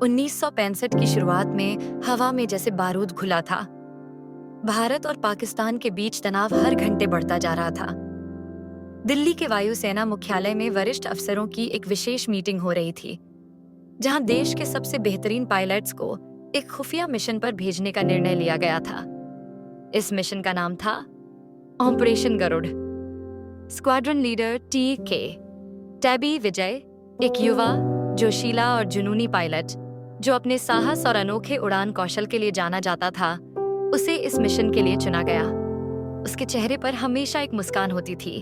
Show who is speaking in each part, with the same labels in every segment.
Speaker 1: 1965 की शुरुआत में हवा में जैसे बारूद घुला था। भारत और पाकिस्तान के बीच तनाव हर घंटे बढ़ता जा रहा था। दिल्ली के वायुसेना मुख्यालय में वरिष्ठ अफसरों की एक विशेष मीटिंग हो रही थी, जहां देश के सबसे बेहतरीन पायलट्स को एक खुफिया मिशन पर भेजने का निर्णय लिया गया था। इस मिशन का नाम था operation Garud. Squadron leader TK. टैबी विजय, एक युवा, जोशीला और जुनूनी पायलट जो अपने साहस और अनोखे उड़ान कौशल के लिए जाना जाता था, उसे इस मिशन के लिए चुना गया। उसके चेहरे पर हमेशा एक मुस्कान होती थी,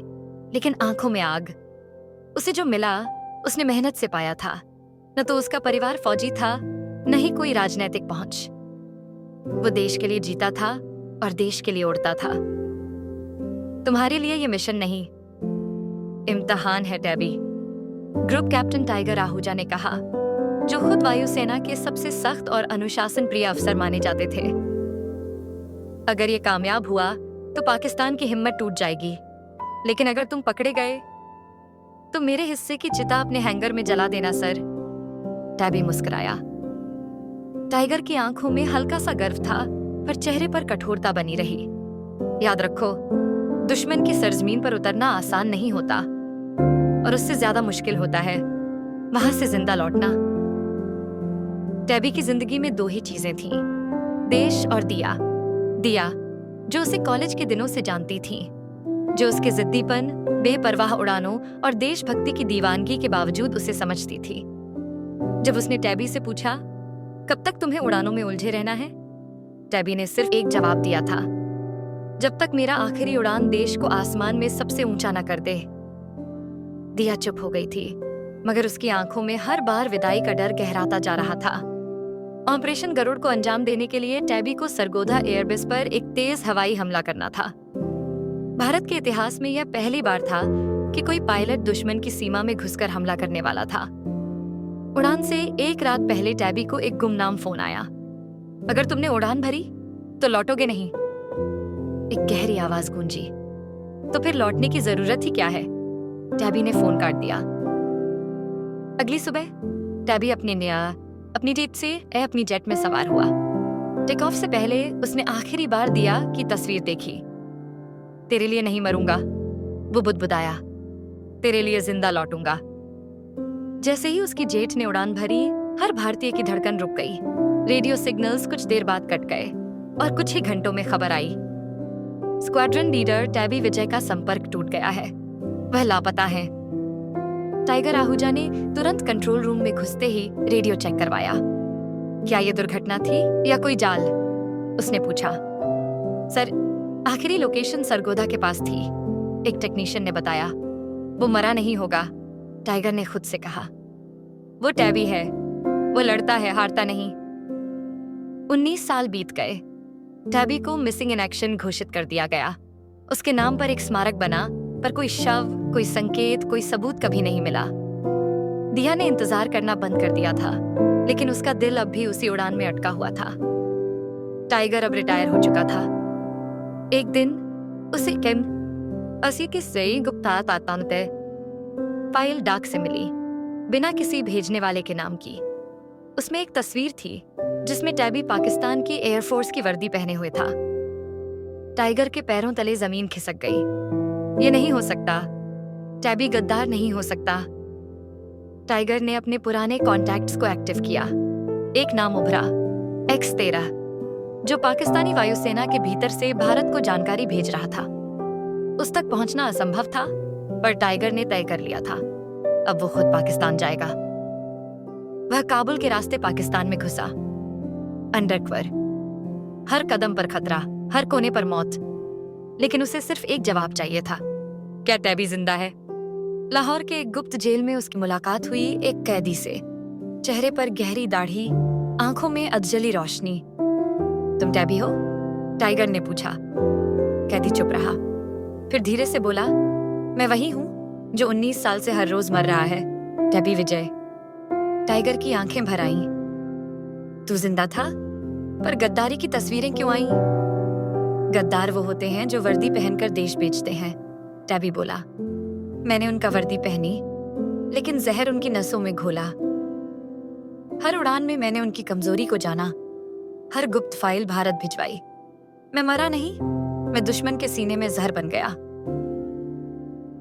Speaker 1: लेकिन आंखों में आग। उसे जो मिला, उसने मेहनत से पाया था। न तो उसका परिवार फौजी था, न ही कोई राजनीतिक पहुंच। वो देश के लिए जीता था और देश के लिए उड़ता था। तुम्हारे लिए ये मिशन नहीं, इम्तिहान है tabby, group captain tiger Ahuja ने कहा, जो खुद वायुसेना के सबसे सख्त और अनुशासन प्रिय अफसर माने जाते थे। अगर ये कामयाब हुआ तो पाकिस्तान की हिम्मत टूट जाएगी, लेकिन अगर तुम पकड़े गए तो मेरे हिस्से की चिता अपने हैंगर में जला देना सर। टैबी मुस्कुराया। टाइगर की आंखों में हल्का सा गर्व था, पर चेहरे पर कठोरता बनी रही। याद रखो, दुश्मन की सरजमीन पर उतरना आसान नहीं होता, और उससे ज्यादा मुश्किल होता है वहां से जिंदा लौटना। टैबी की जिंदगी में दो ही चीजें थीं, देश और दिया। दिया, जो उसे कॉलेज के दिनों से जानती थी, जो उसके जिद्दीपन, बेपरवाह उड़ानों और देशभक्ति की दीवानगी के बावजूद उसे समझती थी। जब उसने टैबी से पूछा, कब तक तुम्हें उड़ानों में उलझे रहना है, टैबी ने सिर्फ एक जवाब दिया था, जब तक मेरा आखिरी उड़ान देश को आसमान में सबसे ऊंचा न कर दे। दिया चुप हो गई थी, मगर उसकी आंखों में हर बार विदाई का डर गहराता जा रहा था। ऑपरेशन गरुड़ को अंजाम देने के लिए टैबी को सरगोधा एयरबेस पर एक तेज हवाई हमला करना था। भारत के इतिहास में यह पहली बार था कि कोई पायलट दुश्मन की सीमा में घुसकर हमला करने वाला था। उड़ान से एक रात पहले टैबी को एक गुमनाम फोन आया। अगर तुमने उड़ान भरी तो लौटोगे नहीं, एक गहरी आवाज गूंजी। तो फिर लौटने की जरूरत ही क्या है? टैबी ने फोन काट दिया। अगली सुबह टैबी अपनी जीप से अपनी जेट में सवार हुआ। टेक ऑफ से पहले उसने आखिरी बार दिया की तस्वीर देखी। तेरे लिए नहीं मरूंगा, वो बुदबुदाया, तेरे लिए जिंदा लौटूंगा। जैसे ही उसकी जेट ने उड़ान भरी, हर भारतीय की धड़कन रुक गई। रेडियो सिग्नल्स कुछ देर बाद कट गए और कुछ ही घंटों में खबर आई, स्क्वाड्रन लीडर टैबी विजय का संपर्क टूट गया है, वह लापता है। टाइगर आहूजा ने तुरंत कंट्रोल रूम में घुसते ही रेडियो चेक करवाया। क्या यह दुर्घटना थी या कोई जाल? उसने पूछा। सर, आखिरी लोकेशन सरगोधा के पास थी, एक टेक्नीशियन ने बताया। वो मरा नहीं होगा, टाइगर ने खुद से कहा। वो टैबी है, वो लड़ता है, हारता नहीं। 19 साल बीत गए। टैबी को मिसिंग इन एक्शन घोषित कर दिया गया। उसके नाम पर एक स्मारक बना, पर कोई शव, कोई संकेत, कोई सबूत कभी नहीं मिला। दिया ने इंतजार करना बंद कर दिया था, लेकिन उसका दिल अब भी उसी उड़ान में अटका हुआ था। टाइगर अब रिटायर हो चुका था। एक दिन उसे असी की सही गुप्ता तातांते फाइल डाक से मिली, बिना किसी भेजने वाले के नाम की। उसमें एक तस्वीर थी जिसमें टैबी पाकिस्तान की एयरफोर्स की वर्दी पहने हुए था। टाइगर के पैरों तले जमीन खिसक गई। ये नहीं हो सकता, टैबी गद्दार नहीं हो सकता। टाइगर ने अपने पुराने कॉन्टैक्ट्स को एक्टिव किया। एक नाम उभरा, X-13, जो पाकिस्तानी वायुसेना के भीतर से भारत को जानकारी भेज रहा था। उस तक पहुंचना असंभव था, पर टाइगर ने तय कर लिया था, अब वो खुद पाकिस्तान जाएगा। वह काबुल के रास्ते पाकिस्तान में घुसा। अंडरकवर, हर कदम पर खतरा, हर कोने पर मौत, लेकिन उसे सिर्फ एक जवाब चाहिए था, क्या टैबी जिंदा है? लाहौर के एक गुप्त जेल में उसकी मुलाकात हुई एक कैदी से। चेहरे पर गहरी दाढ़ी, आंखों में अधजली रोशनी। तुम टैबी हो? टाइगर ने पूछा। कैदी चुप रहा, फिर धीरे से बोला, मैं वही हूं जो 19 साल से हर रोज मर रहा है, टैबी विजय। टाइगर की आंखें भर आईं। तू जिंदा था, पर गद्दारी की तस्वीरें क्यों आईं? गद्दार वो होते हैं जो वर्दी पहनकर देश बेचते हैं, टैबी बोला। मैंने उनका वर्दी पहनी, लेकिन जहर उनकी नसों में घोला। हर उड़ान में मैंने उनकी कमजोरी को जाना, हर गुप्त फाइल भारत भिजवाई। मैं मरा नहीं, मैं दुश्मन के सीने में जहर बन गया।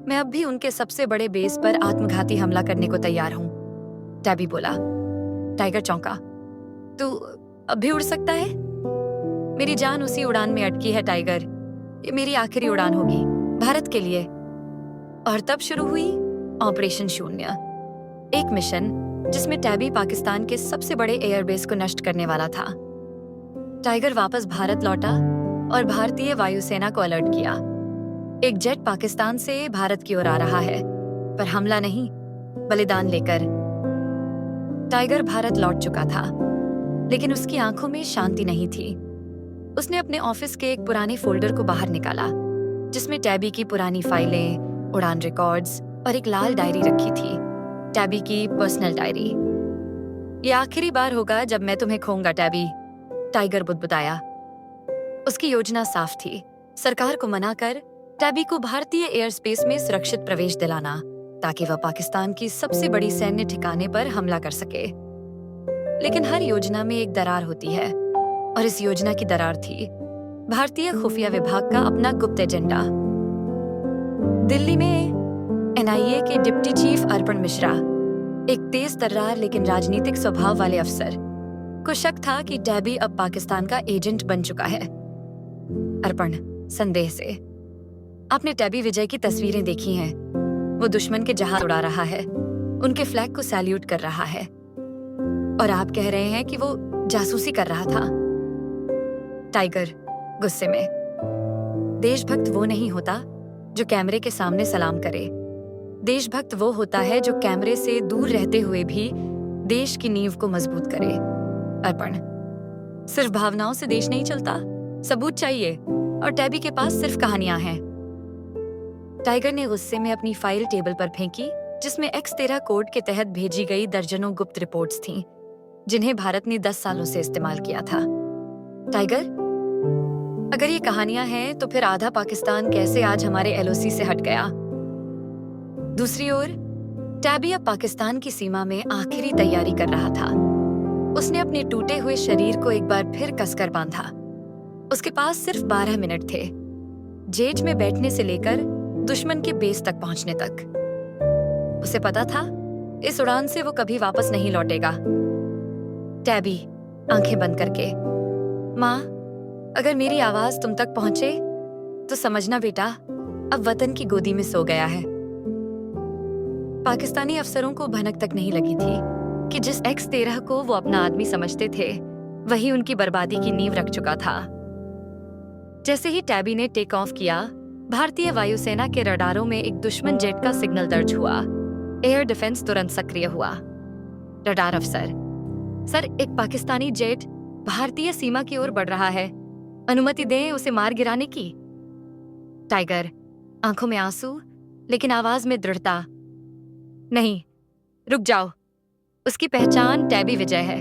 Speaker 1: मैं अब भी उनके सबसे बड़े बेस पर आत्मघाती हमला करने को तैयार हूं, टैबी बोला। टाइगर चौंका। तू अब भी उड़ सकता है? मेरी जान उसी उड़ान में अटकी है टाइगर। ये मेरी आखिरी उड़ान होगी, भारत के लिए। और तब शुरू हुई ऑपरेशन शून्य, एक मिशन जिसमें टैबी पाकिस्तान के सबसे बड़े एयरबेस को नष्ट करने वाला था। टाइगर वापस भारत लौटा और भारतीय वायुसेना को अलर्ट किया। एक जेट पाकिस्तान से भारत की ओर आ रहा है, पर हमला नहीं, बलिदान लेकर। टाइगर भारत लौट चुका था, लेकिन उसकी आंखों में शांति नहीं थी। उसने अपने ऑफिस के एक पुराने फोल्डर को बाहर निकाला, जिसमें टैबी की पुरानी फाइलें, उड़ान रिकॉर्ड्स और एक लाल डायरी रखी थी, टैबी की पर्सनल डायरी। ये आखिरी बार होगा जब मैं तुम्हें खोऊंगा टैबी, टाइगर बुदबुदाया। उसकी योजना साफ थी, सरकार को मनाकर टैबी को भारतीय एयर स्पेस में सुरक्षित प्रवेश दिलाना, ताकि वह पाकिस्तान की सबसे बड़ी सैन्य ठिकाने पर हमला कर सके। लेकिन हर योजना में एक दरार होती है, और इस योजना की दरार थी भारतीय खुफिया विभाग का अपना गुप्त एजेंडा। दिल्ली में एनआईए के डिप्टी चीफ अर्पण मिश्रा, एक तेज तर्रार लेकिन राजनीतिक स्वभाव वाले अफसर, को शक था कि टैबी अब पाकिस्तान का एजेंट बन चुका है। अर्पण संदेह से, आपने टैबी विजय की तस्वीरें देखी हैं। वो दुश्मन के जहाज उड़ा रहा है, उनके फ्लैग को सैल्यूट कर रहा है, और आप कह रहे हैं कि वो जासूसी कर रहा था। टाइगर गुस्से में, देशभक्त वो नहीं होता जो कैमरे के सामने सलाम करे। देशभक्त वो होता है जो कैमरे से दूर रहते हुए भी देश की नींव को मजबूत करे। अर्पण, सिर्फ भावनाओं से देश नहीं चलता, सबूत चाहिए, और टैबी के पास सिर्फ कहानियां हैं। टाइगर ने गुस्से में अपनी फाइल टेबल पर फेंकी, जिसमें X13 कोड के तहत भेजी गई दर्जनों गुप्त रिपोर्ट्स थीं, जिन्हें भारत ने 10 सालों से इस्तेमाल किया था। टाइगर, अगर ये कहानियां हैं तो फिर आधा पाकिस्तान कैसे आज हमारे LOC से हट गया? दूसरी ओर टैबी अब पाकिस्तान की सीमा में आखिरी तैयारी कर रहा था। उसने अपने टूटे हुए शरीर को एक बार फिर कसकर बांधा। उसके पास सिर्फ 12 मिनट थे, जेट में बैठने से लेकर दुश्मन के बेस तक पहुंचने तक। उसे पता था इस उड़ान से वो कभी वापस नहीं लौटेगा। टैबी आंखें बंद करके, माँ, अगर मेरी आवाज तुम तक पहुंचे तो समझना बेटा, अब वतन की गोदी में सो गया है। पाकिस्तानी अफसरों को भनक तक नहीं लगी थी कि जिस X13 को वो अपना आदमी समझते थे, वही उनकी बर्बादी की नींव रख चुका था। जैसे ही टैबी ने टेक ऑफ किया, भारतीय वायुसेना के रडारों में एक दुश्मन जेट का सिग्नल दर्ज हुआ। एयर डिफेंस तुरंत सक्रिय हुआ। रडार अफसर, सर, एक पाकिस्तानी जेट भारतीय सीमा की ओर बढ़ रहा है, अनुमति दें उसे मार गिराने की। टाइगर, आंखों में आंसू लेकिन आवाज में दृढ़ता, नहीं, रुक जाओ, उसकी पहचान टैबी विजय है।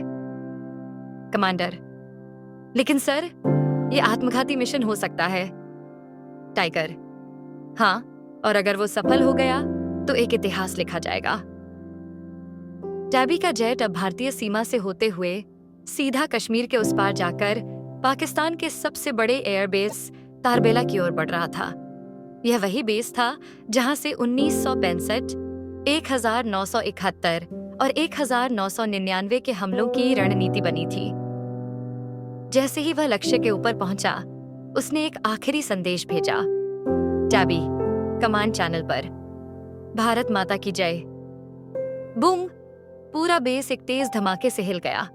Speaker 1: कमांडर, लेकिन सर, ये आत्मघाती मिशन हो सकता है। टाइगर, हाँ, और अगर वो सफल हो गया तो एक इतिहास लिखा जाएगा। टैबी का जेट अब भारतीय सीमा से होते हुए सीधा कश्मीर के उस पार जाकर पाकिस्तान के सबसे बड़े एयरबेस तारबेला की ओर बढ़ रहा था। यह वही बेस था जहां से 1965, 1971 और 1999 के हमलों की रणनीति बनी थी। जैसे ही वह लक्ष्य के ऊपर पहुंचा, उसने एक आखिरी संदेश भेजा। टैबी, कमांड चैनल पर, भारत माता की जय। बूम! पूरा बेस एक तेज धमाके से हिल गया।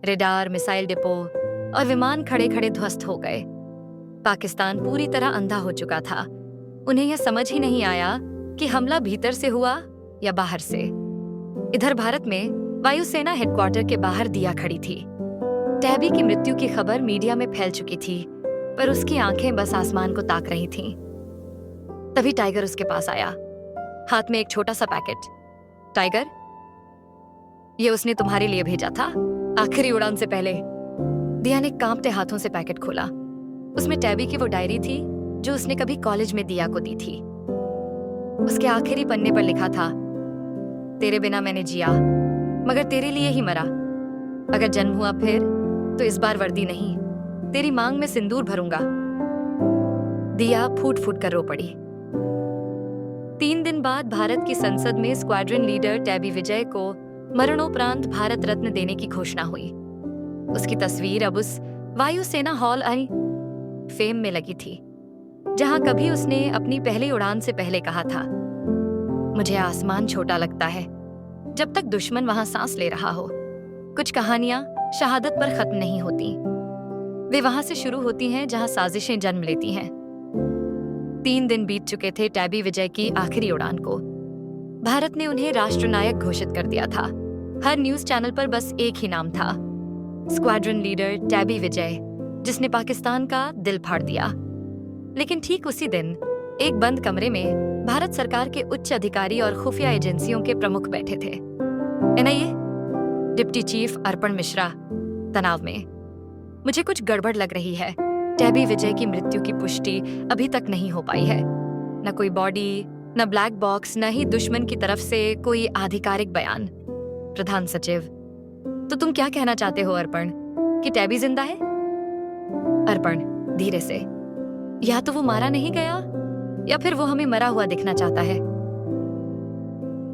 Speaker 1: रेडार, मिसाइल डिपो और विमान खड़े खड़े ध्वस्त हो गए। पाकिस्तान पूरी तरह अंधा हो चुका था। उन्हें यह समझ ही नहीं आया कि हमला भीतर से हुआ या बाहर से। इधर भारत में वायुसेना हेडक्वार्टर के बाहर दिया खड़ी थी। टैबी की मृत्यु की खबर मीडिया में फैल चुकी थी, पर उसकी आंखें बस आसमान को ताक रही थीं। तभी टाइगर उसके पास आया, हाथ में एक छोटा सा पैकेट। टाइगर, ये उसने तुम्हारे लिए भेजा था, आखिरी उड़ान से पहले। दिया ने कांपते हाथों से पैकेट खोला। उसमें टैबी की वो डायरी थी जो उसने कभी कॉलेज में दिया को दी थी। उसके आखिरी पन्ने पर लिखा था, तेरे बिना मैंने जिया, मगर तेरे लिए ही मरा। अगर जन्म हुआ फिर, तो इस बार वर्दी नहीं, तेरी मांग में सिंदूर भरूंगा। दिया फूट फूट कर रो पड़ी। 3 दिन बाद भारत की संसद में स्क्वाड्रन लीडर टैबी विजय को मरणोपरांत भारत रत्न देने की घोषणा हुई। उसकी तस्वीर अब उस वायुसेना हॉल आई फेम में लगी थी, जहां कभी उसने अपनी पहली उड़ान से पहले कहा था, मुझे आसमान छोटा लगता है जब तक दुश्मन वहां सांस ले रहा हो। कुछ कहानियां शहादत पर खत्म नहीं होती, वे वहां से शुरू होती हैं जहां साजिशें जन्म लेती हैं। 3 दिन बीत चुके थे टैबी विजय की आखिरी उड़ान को। भारत ने उन्हें राष्ट्रनायक घोषित कर दिया था। हर न्यूज चैनल पर बस एक ही नाम था, स्क्वाड्रन लीडर टैबी विजय, जिसने पाकिस्तान का दिल फाड़ दिया। लेकिन ठीक उसी दिन एक बंद कमरे में भारत सरकार के उच्च अधिकारी और खुफिया एजेंसियों के प्रमुख बैठे थे। एनआईए डिप्टी चीफ अर्पण मिश्रा तनाव में, मुझे कुछ गड़बड़ लग रही है। टैबी विजय की मृत्यु की पुष्टि अभी तक नहीं हो पाई है। न कोई बॉडी, न ब्लैक बॉक्स, न ही दुश्मन की तरफ से कोई आधिकारिक बयान। प्रधान सचिव, तो तुम क्या कहना चाहते हो अर्पण, कि टैबी जिंदा है? अर्पण धीरे से, या तो वो मारा नहीं गया या फिर वो हमें मरा हुआ दिखना चाहता है।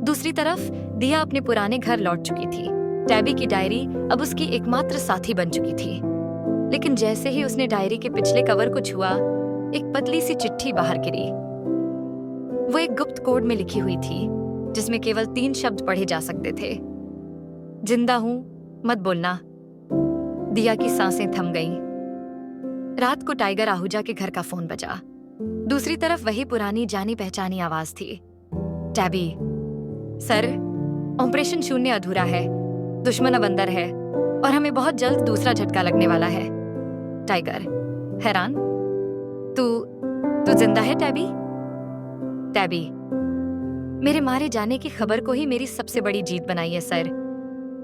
Speaker 1: दूसरी तरफ दिया अपने पुराने घर लौट चुकी थी। टैबी की डायरी अब उसकी एकमात्र साथी बन चुकी थी। लेकिन जैसे ही उसने डायरी के पिछले कवर को छुआ, एक पतली सी चिट्ठी बाहर गिरी। वो एक गुप्त कोड में लिखी हुई थी, जिसमें केवल 3 शब्द पढ़े जा सकते थे, जिंदा हूं, मत बोलना। दिया की सांसें थम गईं। रात को टाइगर आहूजा के घर का फोन बजा। दूसरी तरफ वही पुरानी जानी पहचानी आवाज थी, टैबी, सर, ऑपरेशन शून्य अधूरा है, दुश्मन अब अंदर है और हमें बहुत जल्द दूसरा झटका लगने वाला है। टाइगर हैरान, तू जिंदा है टैबी? टैबी, मेरे मारे जाने की खबर को ही मेरी सबसे बड़ी जीत बनाई है सर।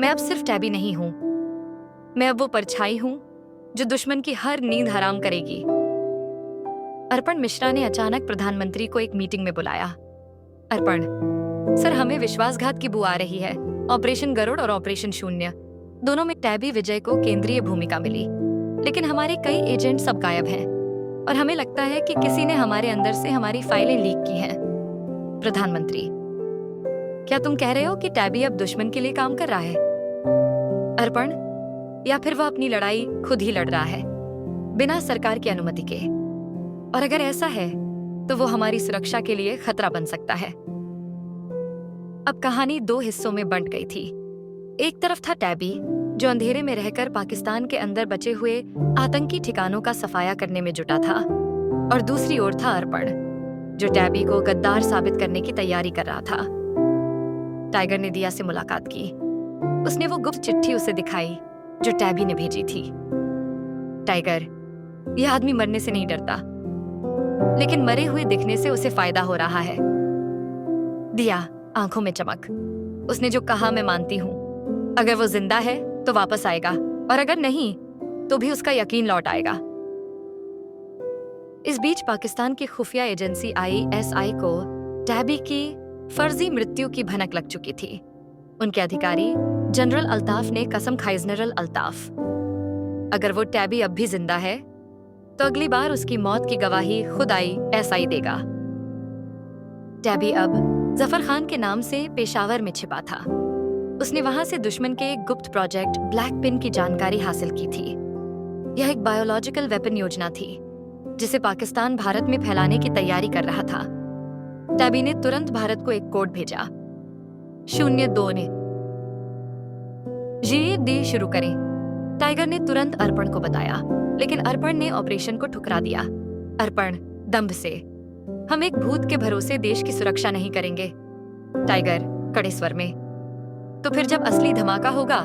Speaker 1: मैं अब सिर्फ टैबी नहीं हूं, मैं अब वो परछाई हूं जो दुश्मन की हर नींद हराम करेगी। अर्पण मिश्रा ने अचानक प्रधानमंत्री को एक मीटिंग में बुलाया। अर्पण, सर, हमें विश्वासघात की बू आ रही है। ऑपरेशन गरुड़ और ऑपरेशन शून्य दोनों में टैबी विजय को केंद्रीय भूमिका मिली, लेकिन हमारे कई एजेंट सब गायब हैं और हमें लगता है कि किसी ने हमारे अंदर से हमारी फाइलें लीक की हैं। प्रधानमंत्री, क्या तुम कह रहे हो कि टैबी अब दुश्मन के लिए काम कर रहा है? अर्पण, या फिर वह अपनी लड़ाई खुद ही लड़ रहा है, बिना सरकार की अनुमति के? और अगर ऐसा है तो वो हमारी सुरक्षा के लिए खतरा बन सकता है। अब कहानी 2 हिस्सों में बंट गई थी। एक तरफ था टैबी, जो अंधेरे में रहकर पाकिस्तान के अंदर बचे हुए आतंकी ठिकानों का सफाया करने में जुटा था, और दूसरी ओर था अर्पण, जो टैबी को गद्दार साबित करने की तैयारी कर रहा था। टाइगर ने दिया से मुलाकात की। उसने वो गुप्त चिट्ठी उसे दिखाई जो टैबी ने भेजी थी। टाइगर, यह आदमी मरने से नहीं डरता, लेकिन मरे हुए दिखने से उसे फायदा हो रहा है। दिया आंखों में चमक। उसने जो कहा मैं मानती हूं। अगर वो जिंदा है तो वापस आएगा, और अगर नहीं तो भी उसका यकीन लौट आएगा। इस बीच पाकिस्तान की खुफिया एजेंसी ISI को टैबी की फर्जी मृत्यु की भनक लग चुकी थी। उनके अधिकारी जनरल अल्ताफ ने कसम खाई, जनरल अल्ताफ, अगर वो टैबी अब भी जिंदा है तो अगली बार उसकी मौत की गवाही खुद ISI देगा। टैबी अब जफर खान के नाम से पेशावर में छिपा था। उसने वहां से दुश्मन के एक गुप्त प्रोजेक्ट ब्लैक पिन की जानकारी हासिल की थी। यह एक बायोलॉजिकल वेपन योजना थी जिसे पाकिस्तान भारत में फैलाने की तैयारी कर रहा था। टैबी ने तुरंत भारत को एक कोड भेजा, 02 ने GD शुरू करें। टाइगर ने तुरंत अर्पण को बताया, लेकिन अर्पण ने ऑपरेशन को ठुकरा दिया। अर्पण दंभ से, हम एक भूत के भरोसे देश की सुरक्षा नहीं करेंगे। टाइगर कड़े स्वर में, तो फिर जब असली धमाका होगा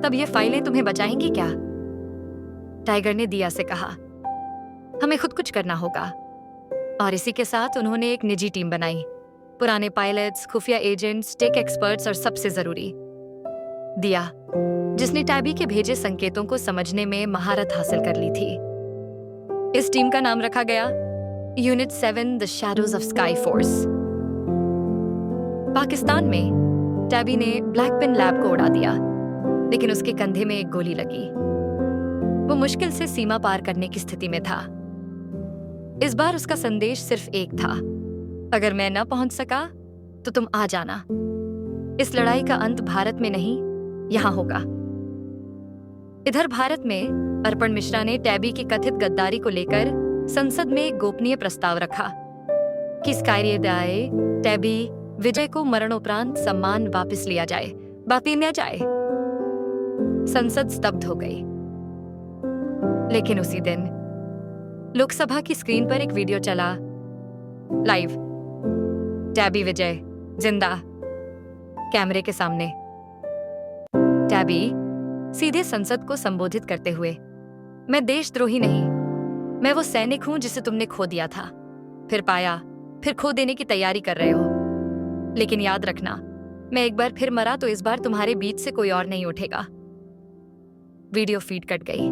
Speaker 1: तब ये फाइलें तुम्हें बचाएंगी क्या? टाइगर ने दिया से कहा, हमें खुद कुछ करना होगा। और इसी के साथ उन्होंने एक निजी टीम बनाई, पुराने पायलट्स, खुफिया एजेंट्स, टेक एक्सपर्ट्स और सबसे जरूरी दिया, जिसने टैबी के भेजे संकेतों को समझने में महारत हासिल कर ली थी। इस टीम का नाम रखा गया unit 7 the shadows of sky force. Pakistan में टैबी ने ब्लैक पिन लैब को उड़ा दिया। लेकिन उसके कंधे में एक गोली लगी। वो मुश्किल से सीमा पार करने की स्थिति में था। इस बार उसका संदेश सिर्फ एक था, अगर मैं न पहुंच सका तो तुम आ जाना। इस लड़ाई का अंत भारत में नहीं, यहां होगा। इधर भारत में अर्पण मिश्रा ने टैबी की कथित गद्दारी को लेकर संसद में एक गोपनीय प्रस्ताव रखा कि स्काइरियदाए टैबी विजय को मरणोपरांत सम्मान वापस लिया जाए, संसद स्तब्ध हो गई। लेकिन उसी दिन लोकसभा की स्क्रीन पर एक वीडियो चला, लाइव, टैबी विजय जिंदा, कैमरे के सामने। टैबी सीधे संसद को संबोधित करते हुए, मैं देशद्रोही नहीं, मैं वो सैनिक हूं जिसे तुमने खो दिया था, फिर पाया, फिर खो देने की तैयारी कर रहे हो। लेकिन याद रखना, मैं एक बार फिर मरा तो इस बार तुम्हारे बीच से कोई और नहीं उठेगा। वीडियो फीड कट गई,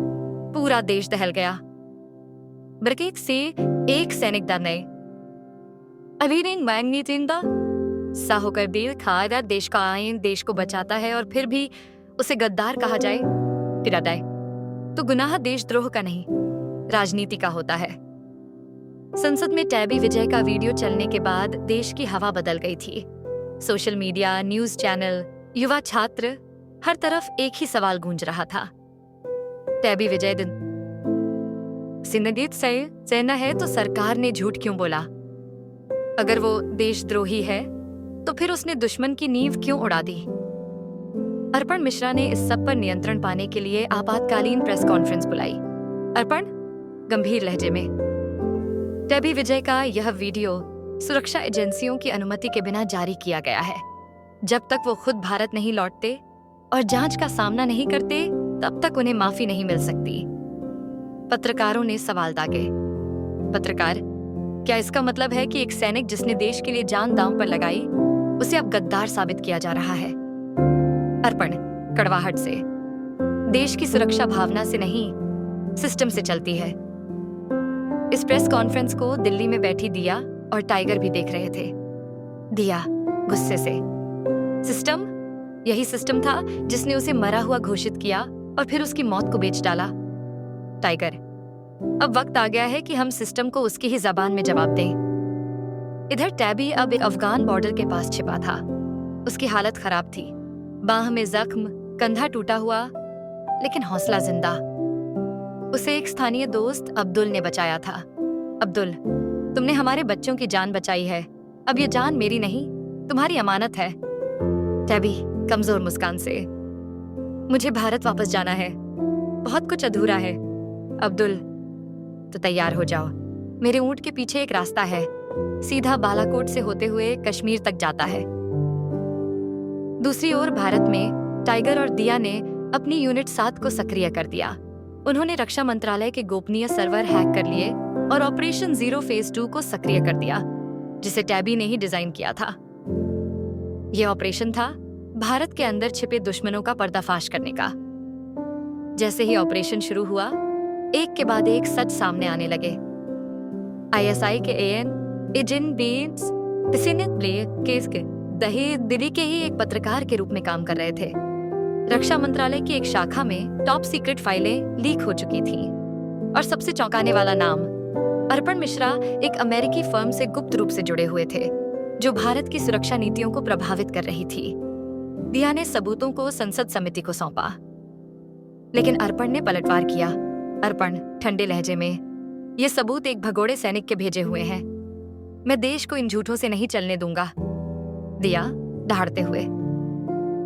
Speaker 1: पूरा देश दहल गया। ब्रिकेट से एक सैनिक दर ने अभी मांगनी जिंदा सा होकर बेल खाएगा, देश का आयन देश को बचाता है और फिर भी उसे गद्दार कहा जाए, पिरादाय, तो गुनाह देशद्रोह का नहीं, राजनीति का होता है। संसद में टैबी विजय का वीडियो चलने के बाद देश की हवा बदल गई थी। सोशल मीडिया, न्यूज चैनल, युवा छात्र, हर तरफ एक ही सवाल गूंज रहा था, टैबी विजय दिन सिंदगीत सेना है तो सरकार ने झूठ क्यों बोला? अगर वो देशद्रोही है तो फिर उसने दुश्मन की नींव क्यों उड़ा दी? अर्पण मिश्रा ने इस सब पर नियंत्रण पाने के लिए आपातकालीन प्रेस कॉन्फ्रेंस बुलाई। अर्पण गंभीर लहजे में, टैबी विजय का यह वीडियो सुरक्षा एजेंसियों की अनुमति के बिना जारी किया गया है। जब तक वो खुद भारत नहीं लौटते और जांच का सामना नहीं करते, तब तक उन्हें माफी नहीं मिल सकती। पत्रकारों ने सवाल दागे, पत्रकार, क्या इसका मतलब है कि एक सैनिक जिसने देश के लिए जान दांव पर लगाई, उसे अब गद्दार साबित किया जा रहा है? अर्पण कड़वाहट से, देश की सुरक्षा भावना से नहीं, सिस्टम से चलती है। इस प्रेस कॉन्फ्रेंस को दिल्ली में बैठी दिया और टाइगर भी देख रहे थे। दिया गुस्से से, सिस्टम, यही सिस्टम था जिसने उसे मरा हुआ घोषित किया और फिर उसकी मौत को बेच डाला। टाइगर, अब वक्त आ गया है कि हम सिस्टम को उसकी ही जबान में जवाब दें। इधर टैबी अब एक अफगान बॉर्डर के पास छिपा था। उसकी हालत खराब थी, बाह में जख्म, कंधा टूटा हुआ, लेकिन हौसला जिंदा। उसे एक स्थानीय दोस्त अब्दुल ने बचाया था। अब्दुल, तुमने हमारे बच्चों की जान बचाई है, अब ये जान मेरी नहीं, तुम्हारी अमानत है। टैबी कमजोर मुस्कान से, मुझे भारत वापस जाना है, बहुत कुछ अधूरा है। अब्दुल, तो तैयार हो जाओ, मेरे ऊंट के पीछे एक रास्ता है, सीधा बालाकोट से होते हुए कश्मीर तक जाता है। दूसरी ओर भारत में टाइगर और दिया ने अपनी यूनिट 7 को सक्रिय कर दिया। उन्होंने रक्षा मंत्रालय के गोपनीय सर्वर हैक कर लिए और ऑपरेशन जीरो फेज 2 को सक्रिय कर दिया, जिसे टैबी ने ही डिजाइन किया था। यह ऑपरेशन था भारत के अंदर छिपे दुश्मनों का पर्दाफाश करने का। जैसे ही ऑपरेशन शुरू हुआ, एक के बाद एक सच सामने आने लगे। आईएसआई के एजेंट दिल्ली के ही एक पत्रकार के रूप में काम कर रहे थे। रक्षा मंत्रालय की एक शाखा में टॉप सीक्रेट फाइलें लीक हो चुकी थीं। और सबसे चौंकाने वाला नाम, अर्पण मिश्रा एक अमेरिकी फर्म से गुप्त रूप से जुड़े हुए थे, जो भारत की सुरक्षा नीतियों को प्रभावित कर रही थी। दिया ने सबूतों को संसद समिति को सौंपा, लेकिन अर्पण ने पलटवार किया। अर्पण ठंडे लहजे में, ये सबूत एक भगोड़े सैनिक के भेजे हुए हैं, मैं देश को इन झूठों से नहीं चलने दूंगा। दिया दहाड़ते हुए,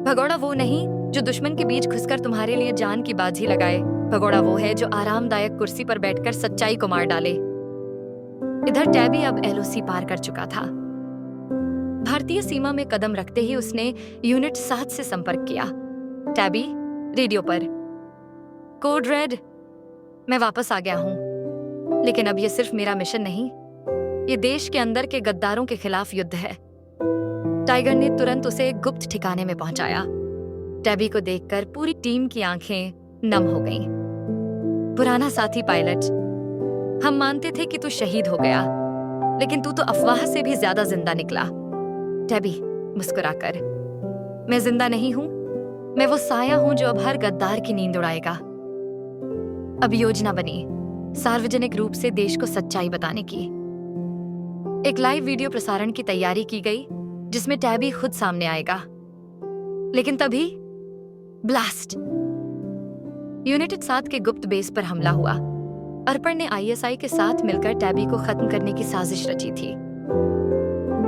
Speaker 1: भगोड़ा वो नहीं जो दुश्मन के बीच घुसकर तुम्हारे लिए जान की बाजी लगाए, भगोड़ा वो है जो आरामदायक कुर्सी पर बैठकर सच्चाई को मार डाले। इधर टैबी अब एलओसी पार कर चुका था। भारतीय सीमा में कदम रखते ही उसने यूनिट 7 से संपर्क किया। टैबी रेडियो पर, कोड रेड, मैं वापस आ गया हूं, लेकिन अब यह सिर्फ मेरा मिशन नहीं, ये देश के अंदर के गद्दारों के खिलाफ युद्ध है। टाइगर ने तुरंत उसे एक गुप्त ठिकाने में पहुंचाया। टैबी को देखकर पूरी टीम की आंखें नम हो गईं। पुराना साथी पायलट, हम मानते थे कि तू शहीद हो गया, लेकिन तू तो अफवाह से भी ज्यादा जिंदा निकला। टैबी मुस्कुराकर, मैं जिंदा नहीं हूं, मैं वो साया हूं जो अब हर गद्दार की नींद उड़ाएगा। अब योजना बनी सार्वजनिक रूप से देश को सच्चाई बताने की। एक लाइव वीडियो प्रसारण की तैयारी की गई जिसमें टैबी खुद सामने आएगा। लेकिन तभी ब्लास्ट! यूनाइटेड 7 के गुप्त बेस पर हमला हुआ। अर्पण ने आईएसआई के साथ मिलकर टैबी को खत्म करने की साजिश रची थी।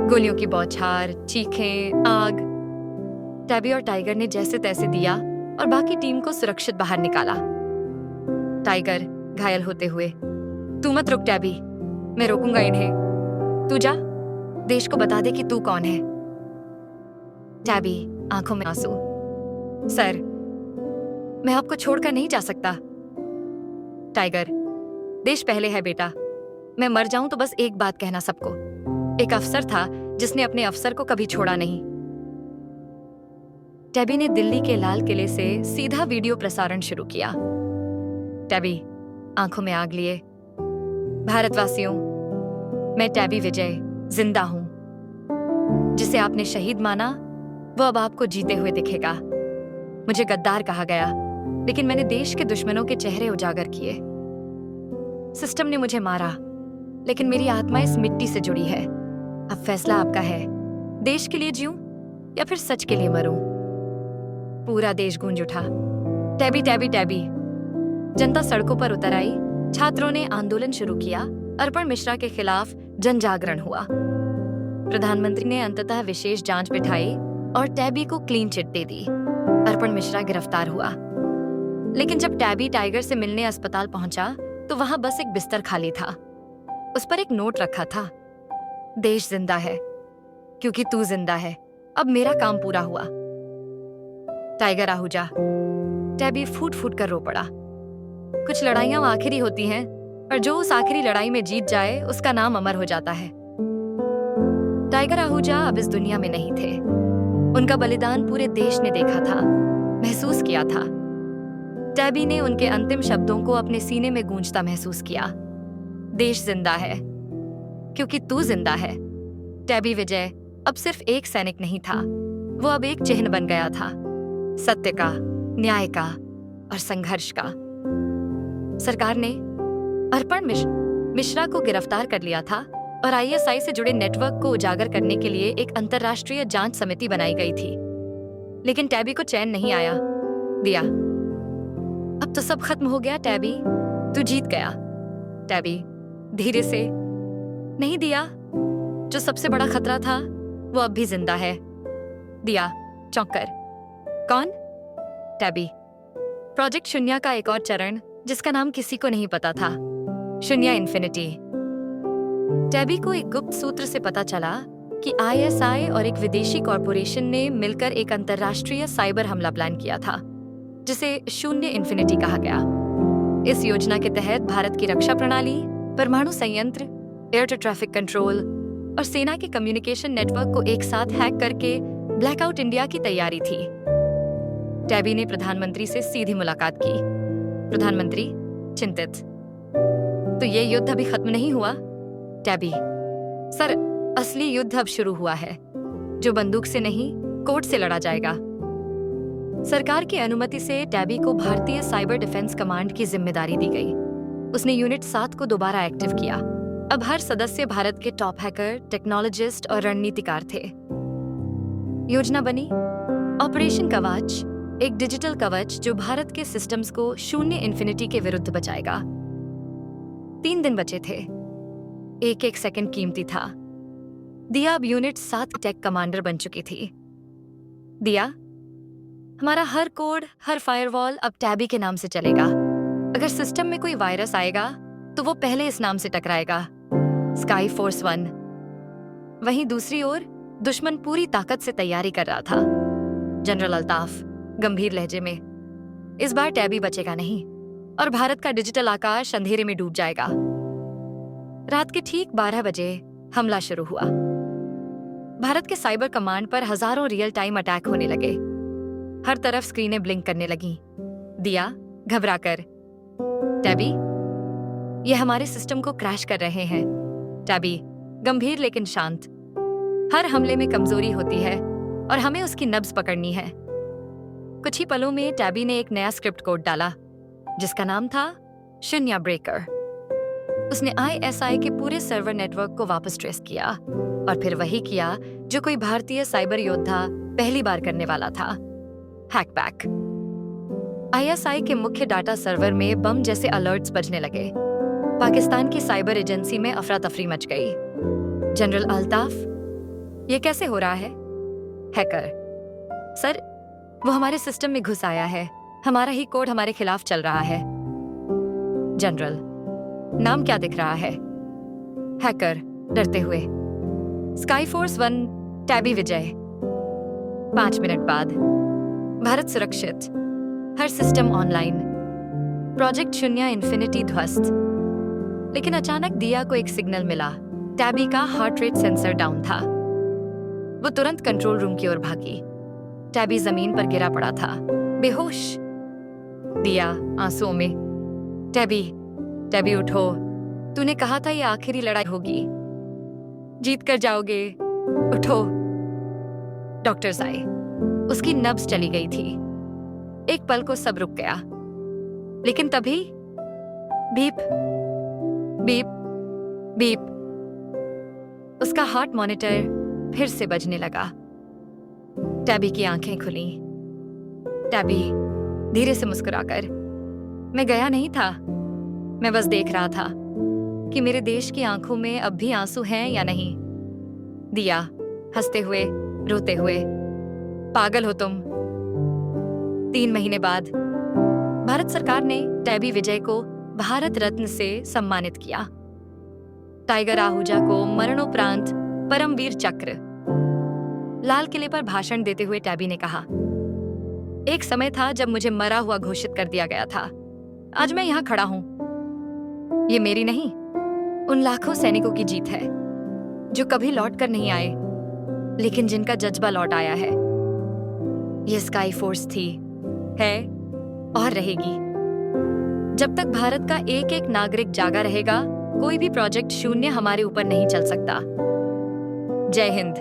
Speaker 1: गोलियों की बौछार, चीखें, आग। टैबी और टाइगर ने जैसे तैसे दिया और बाकी टीम को सुरक्षित बाहर निकाला। टाइगर घायल होते हुए, तू मत रुक टैबी, मैं रोकूंगा इन्हें। तू जा, देश को बता दे कि तू कौन है। टैबी आंखों में आंसू, सर, मैं आपको छोड़कर नहीं जा सकता। टाइगर, देश पहले है बेटा। मैं मर जाऊं तो बस एक बात कहना सबको, एक अफसर था जिसने अपने अफसर को कभी छोड़ा नहीं। टैबी ने दिल्ली के लाल किले से सीधा वीडियो प्रसारण शुरू किया। टैबी आंखों में आग लिए, भारतवासियों, मैं टैबी विजय जिंदा हूं। जिसे आपने शहीद माना वो अब आपको जीते हुए दिखेगा। मुझे गद्दार कहा गया, लेकिन मैंने देश के दुश्मनों के चेहरे उजागर किए। सिस्टम ने मुझे मारा, लेकिन मेरी आत्मा इस मिट्टी से जुड़ी है। अब फैसला आपका है, देश के लिए जीऊं या फिर सच के लिए मरूं। पूरा देश गूंज उठा, टैबी टैबी टैबी। जनता सड़कों पर उतर आई, छात्रों ने आंदोलन शुरू किया, अर्पण मिश्रा के खिलाफ जन जागरण हुआ। प्रधानमंत्री ने अंततः विशेष जांच बिठाई और टैबी को क्लीन चिट दे दी। अर्पण मिश्रा गिरफ्तार हुआ। लेकिन जब टैबी टाइगर से मिलने अस्पताल पहुंचा तो वहां बस एक बिस्तर खाली था। उस पर एक नोट रखा था, देश जिंदा है क्योंकि तू जिंदा है। अब मेरा काम पूरा हुआ। टाइगर आहूजा। टैबी फूट फूट कर रो पड़ा। कुछ लड़ाइयां आखिरी होती हैं, पर जो उस आखिरी लड़ाई में जीत जाए उसका नाम अमर हो जाता है। टाइगर आहूजा अब इस दुनिया में नहीं थे। उनका बलिदान पूरे देश ने देखा था, महसूस किया था। टैबी ने उनके अंतिम शब्दों को अपने सीने में गूंजता महसूस किया। देश जिंदा है क्योंकि तू जिंदा है। टैबी विजय अब सिर्फ एक सैनिक नहीं था, वो अब एक चिन्ह बन गया था, सत्य का, न्याय का और संघर्ष का। सरकार ने अर्पण मिश्रा को गिरफ्तार कर लिया था और आईएसआई से जुड़े नेटवर्क को उजागर करने के लिए एक अंतर्राष्ट्रीय जांच समिति बनाई गई थी। लेकिन टैबी को चैन नहीं आया। दिया, अब तो सब खत्म हो गया टैबी, तू जीत गया। टैबी धीरे से, नहीं दिया, जो सबसे बड़ा खतरा था वो अब भी जिंदा है। दिया चौंक कर, कौन? टैबी, प्रोजेक्ट शून्य का एक और चरण जिसका नाम किसी को नहीं पता था, शून्य इन्फिनिटी। टैबी को एक गुप्त सूत्र से पता चला कि आईएसआई और एक विदेशी कॉरपोरेशन ने मिलकर एक अंतर्राष्ट्रीय साइबर हमला प्लान किया था, जिसे शून्य इन्फिनिटी कहा गया। इस योजना के तहत भारत की रक्षा प्रणाली, परमाणु संयंत्र, एयर टू ट्रैफिक कंट्रोल और सेना के कम्युनिकेशन नेटवर्क को एक साथ हैक करके ब्लैकआउट इंडिया की तैयारी थी। टैबी ने प्रधानमंत्री से सीधी मुलाकात की। प्रधानमंत्री चिंतित, तो ये युद्ध अभी खत्म नहीं हुआ? टैबी, सर, असली युद्ध अब शुरू हुआ है, जो बंदूक से नहीं कोर्ट से लड़ा जाएगा। सरकार की अनुमति से टैबी को भारतीय साइबर डिफेंस कमांड की जिम्मेदारी दी गई। उसने यूनिट 7 को दोबारा एक्टिव किया। अब हर सदस्य भारत के टॉप हैकर, टेक्नोलॉजिस्ट और रणनीतिकार थे। योजना बनी ऑपरेशन कवच, एक डिजिटल कवच जो भारत के सिस्टम्स को शून्य इन्फिनिटी के विरुद्ध बचाएगा। 3 दिन बचे थे, एक एक सेकंड कीमती था। दिया अब यूनिट 7 टेक कमांडर बन चुकी थी। दिया, हमारा हर कोड, हर फायरवॉल अब टैबी के नाम से चलेगा। अगर सिस्टम में कोई वायरस आएगा तो वो पहले इस नाम से टकराएगा, स्काई फोर्स 1। वहीं दूसरी ओर दुश्मन पूरी ताकत से तैयारी कर रहा था। जनरल अल्ताफ गंभीर लहजे में, इस बार टैबी बचेगा नहीं और भारत का डिजिटल आकाश अंधेरे में डूब जाएगा। रात के ठीक 12 बजे हमला शुरू हुआ। भारत के साइबर कमांड पर हजारों रियल टाइम अटैक होने लगे। हर तरफ स्क्रीनें ब्लिंक करने लगी। दिया घबरा कर, टैबी, ये हमारे सिस्टम को क्रैश कर रहे हैं। टैबी गंभीर लेकिन शांत, हर हमले में कमजोरी होती है और हमें उसकी नब्ज पकड़नी है। कुछ ही पलों में टैबी ने एक नया स्क्रिप्ट कोड डाला जिसका नाम था शून्य ब्रेकर। उसने आईएसआई के पूरे सर्वर नेटवर्क को वापस ट्रेस किया और फिर वही किया जो कोई भारतीय साइबर योद्धा पहली बार करने वाला था, हैकबैक। आईएसआई के मुख्य डाटा सर्वर में बम जैसे अलर्ट्स बजने लगे। पाकिस्तान की साइबर एजेंसी में अफरा तफरी मच गई। जनरल अल्ताफ, ये कैसे हो रहा है? हैकर, सर वो हमारे सिस्टम में घुस आया है, हमारा ही कोड हमारे खिलाफ चल रहा है। जनरल, नाम क्या दिख रहा है? हैकर डरते हुए, स्काईफोर्स 1 टैबी विजय। 5 मिनट बाद, भारत सुरक्षित, हर सिस्टम ऑनलाइन, प्रोजेक्ट शून्य इन्फिनिटी ध्वस्त। लेकिन अचानक दिया को एक सिग्नल मिला। टैबी का हार्ट रेट सेंसर डाउन था। वो तुरंत कंट्रोल रूम की ओर भागी। टैबी जमीन पर गिरा पड़ा था, बेहोश। दिया आंसुओं में, टैबी उठो, तूने कहा था ये आखिरी लड़ाई होगी, जीत कर जाओगे, उठो। डॉक्टर्स आए, उसकी नब्ज चली गई थी। एक पल को सब रुक गया, लेकिन तभी बीप बीप बीप, उसका हार्ट मॉनिटर फिर से बजने लगा। टैबी की आंखें खुली। टैबी धीरे से मुस्कुराकर, मैं गया नहीं था, मैं बस देख रहा था कि मेरे देश की आंखों में अब भी आंसू हैं या नहीं। दिया हंसते हुए, रोते हुए, पागल हो तुम। 3 महीने बाद भारत सरकार ने टैबी विजय को भारत रत्न से सम्मानित किया। टाइगर आहूजा को मरणोपरांत परमवीर चक्र। लाल किले पर भाषण देते हुए टैबी ने कहा, एक समय था जब मुझे मरा हुआ घोषित कर दिया गया था। आज मैं यहाँ खड़ा हूं। ये मेरी नहीं, उन लाखों सैनिकों की जीत है जो कभी लौट कर नहीं आए, लेकिन जिनका जज्बा लौट आया है। ये स्काई फोर्स थी, है और रहेगी। जब तक भारत का एक एक नागरिक जागा रहेगा, कोई भी प्रोजेक्ट शून्य हमारे ऊपर नहीं चल सकता। जय हिंद।